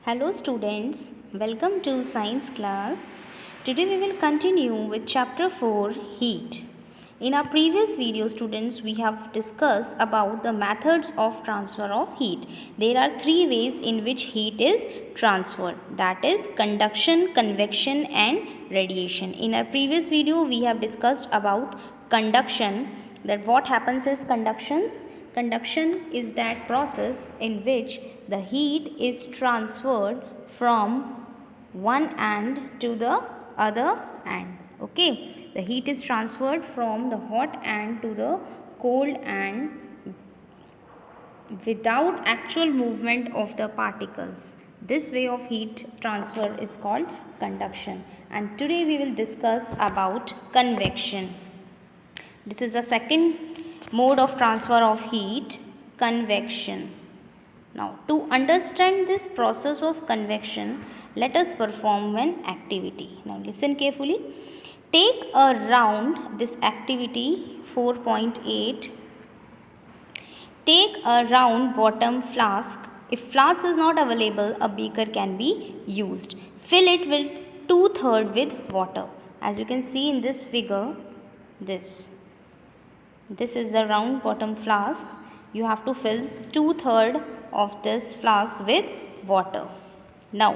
Hello students, welcome to science class. Today we will continue with chapter 4 heat. In our previous video students we have discussed about the methods of transfer of heat. There are three ways in which heat is transferred, that is conduction, convection and radiation. In our previous video we have discussed about conduction, that what happens is conduction is that process in which the heat is transferred from one end to the other end. Okay, the heat is transferred from the hot end to the cold end without actual movement of the particles. This way of heat transfer is called conduction, and today we will discuss about convection. This is the second mode of transfer of heat, convection. Now, to understand this process of convection, let us perform an activity. Now, listen carefully. Take a round, this activity 4.8. Take a round bottom flask. If flask is not available, a beaker can be used. Fill it with 2/3 with water. As you can see in this figure, this is the round bottom flask. You have to fill 2/3 of this flask with water. Now,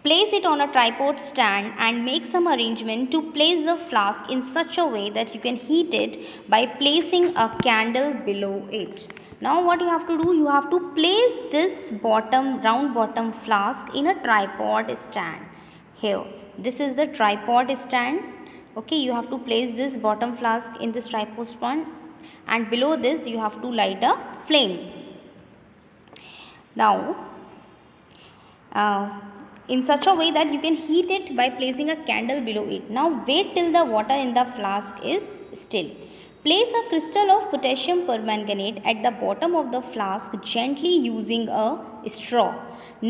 place it on a tripod stand and make some arrangement to place the flask in such a way that you can heat it by placing a candle below it. Now what you have to do, you have to place this round bottom flask in a tripod stand. Here, this is the tripod stand. Okay, you have to place this bottom flask in this tripod stand, and below this you have to light a flame. Now, in such a way that you can heat it by placing a candle below it. Now wait till the water in the flask is still. Place a crystal of potassium permanganate at the bottom of the flask gently using a straw.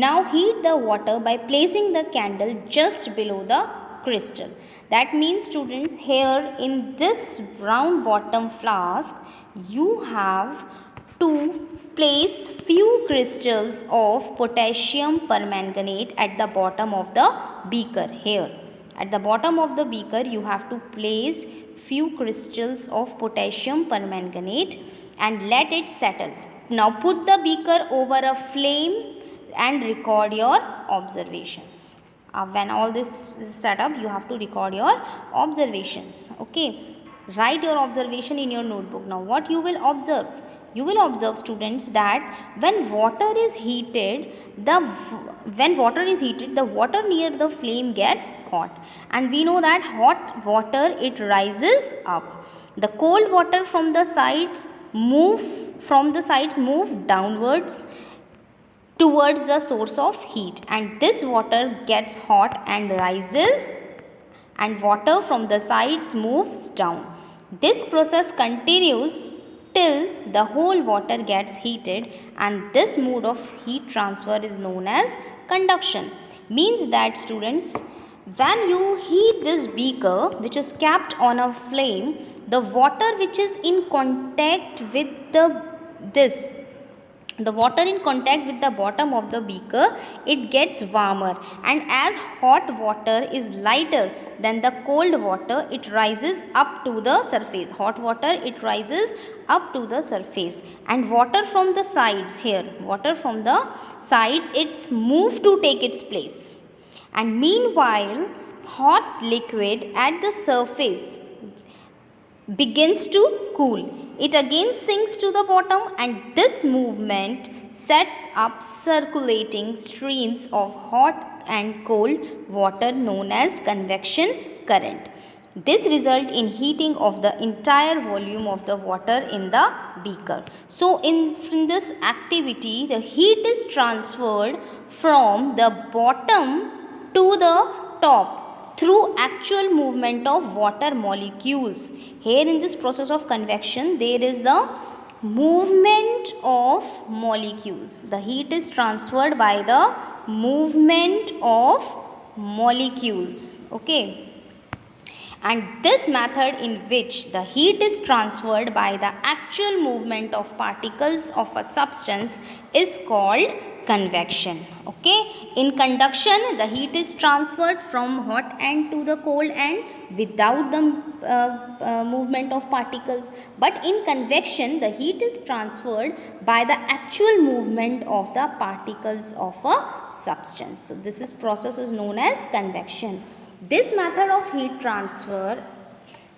Now heat the water by placing the candle just below the crystal. That means students, here in this round bottom flask you have to place few crystals of potassium permanganate at the bottom of the beaker. Here at the bottom of the beaker you have to place few crystals of potassium permanganate and let it settle. Now put the beaker over a flame and record your observations. When all this is set up, you have to record your observations. Okay, write your observation in your notebook. Now what you will observe? You will observe students that when water is heated, the water near the flame gets hot, and we know that hot water, it rises up. The cold water from the sides move downwards towards the source of heat, and this water gets hot and rises, and water from the sides moves down. This process continues till the whole water gets heated, and this mode of heat transfer is known as conduction. Means that students, when you heat this beaker which is kept on a flame, the water which is in contact with the water in contact with the bottom of the beaker, it gets warmer, and as hot water is lighter than the cold water, it rises up to the surface. Hot water, it rises up to the surface, and water from the sides, it's moved to take its place. And meanwhile, hot liquid at the surface begins to cool. It again sinks to the bottom, and this movement sets up circulating streams of hot and cold water known as convection current. This results in heating of the entire volume of the water in the beaker. So in this activity, the heat is transferred from the bottom to the top through actual movement of water molecules. Here in this process of convection, there is the movement of molecules. The heat is transferred by the movement of molecules. Okay. And this method in which the heat is transferred by the actual movement of particles of a substance is called convection. Okay, in conduction the heat is transferred from hot end to the cold end without the movement of particles, but in convection the heat is transferred by the actual movement of the particles of a substance. So this process is known as convection. This method of heat transfer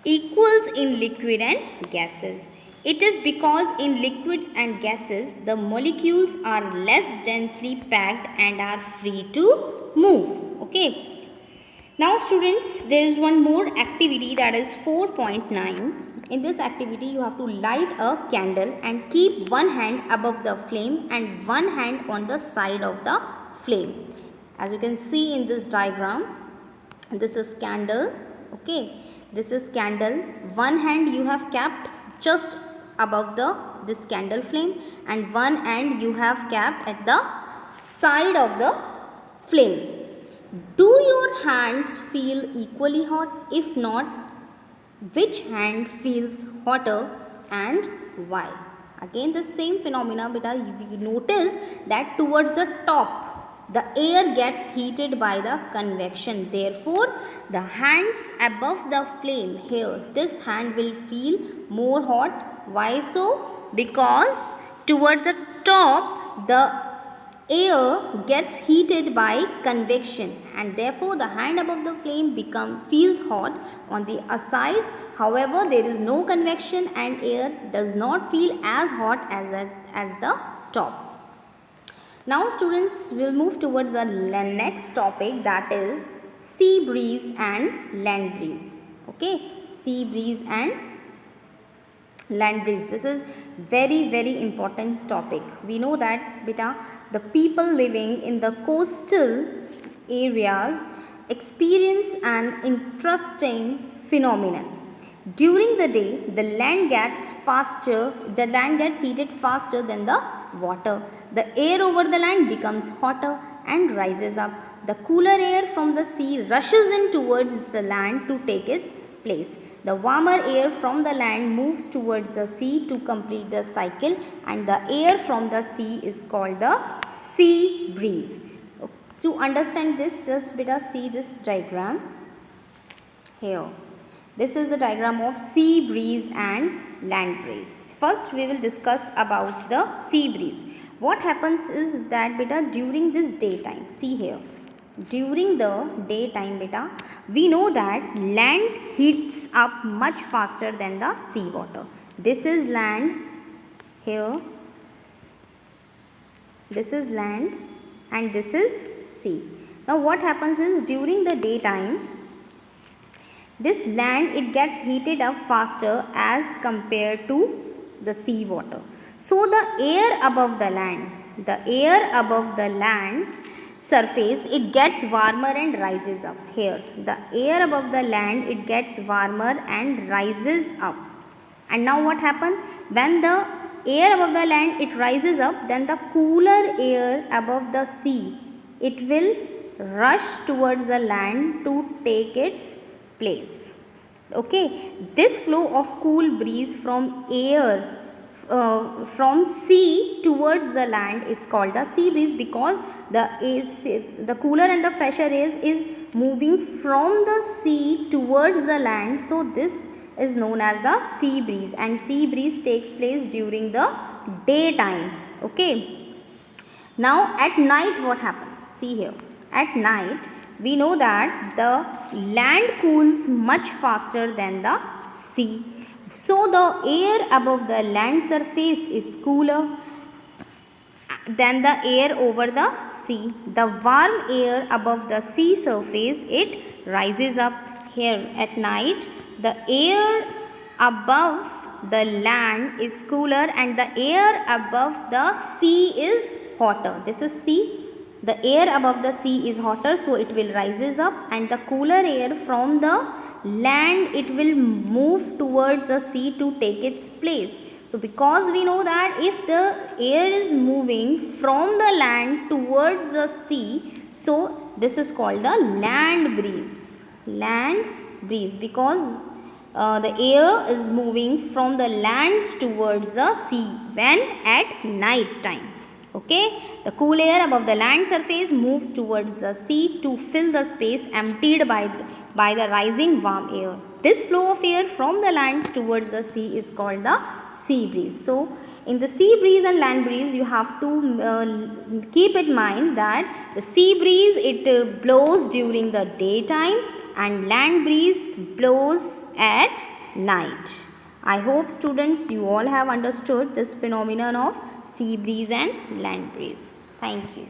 equals in liquid and gases. It is because in liquids and gases the molecules are less densely packed and are free to move. Okay. Now students, there is one more activity, that is 4.9. In this activity you have to light a candle and keep one hand above the flame and one hand on the side of the flame. As you can see in this diagram, this is candle. Okay, this is candle. One hand you have kept just above this candle flame and one hand you have kept at the side of the flame. Do your hands feel equally hot? If not, which hand feels hotter and why? Again the same phenomena, beta. You notice that towards the top the air gets heated by the convection. Therefore, the hands above the flame here, this hand will feel more hot. Why so? Because towards the top the air gets heated by convection and therefore the hand above the flame feels hot on the sides. However, there is no convection and air does not feel as hot as the top. Now students, will move towards the next topic, that is sea breeze and land breeze. Okay, sea breeze and land breeze. This is very important topic. We know that beta, the people living in the coastal areas experience an interesting phenomenon. During the day, the land gets heated faster than the water. The air over the land becomes hotter and rises up. The cooler air from the sea rushes in towards the land to take its place. The warmer air from the land moves towards the sea to complete the cycle, and the air from the sea is called the sea breeze. To understand this, just beta see this diagram here. This is the diagram of sea breeze and land breeze. First we will discuss about the sea breeze. What happens is that beta, during this daytime, see here, during the daytime beta, we know that land heats up much faster than the sea water. This is land here, this is land and this is sea. Now what happens is, during the daytime, this land, it gets heated up faster as compared to the sea water. So the air above the land surface, it gets warmer and rises up. Here the air above the land, it gets warmer and rises up. And now what happens, when the air above the land, it rises up, then the cooler air above the sea, it will rush towards the land to take its place. Okay, this flow of cool breeze from air from sea towards the land is called the sea breeze, because the cooler and the fresher air is moving from the sea towards the land. So this is known as the sea breeze, and sea breeze takes place during the daytime. Okay, now at night what happens? See here, at night we know that the land cools much faster than the sea. So the air above the land surface is cooler than the air over the sea. The warm air above the sea surface, it rises up. Here at night, the air above the land is cooler and the air above the sea is hotter. This is sea. The air above the sea is hotter, so it will rises up, and the cooler air from the land, it will move towards the sea to take its place. So because we know that if the air is moving from the land towards the sea, so this is called the land breeze. Land breeze, because the air is moving from the lands towards the sea when at night time. Okay, the cool air above the land surface moves towards the sea to fill the space emptied by the rising warm air. This flow of air from the lands towards the sea is called the sea breeze. So, in the sea breeze and land breeze, you have to keep in mind that the sea breeze, it blows during the daytime and land breeze blows at night. I hope students, you all have understood this phenomenon of sea breeze and land breeze. Thank you.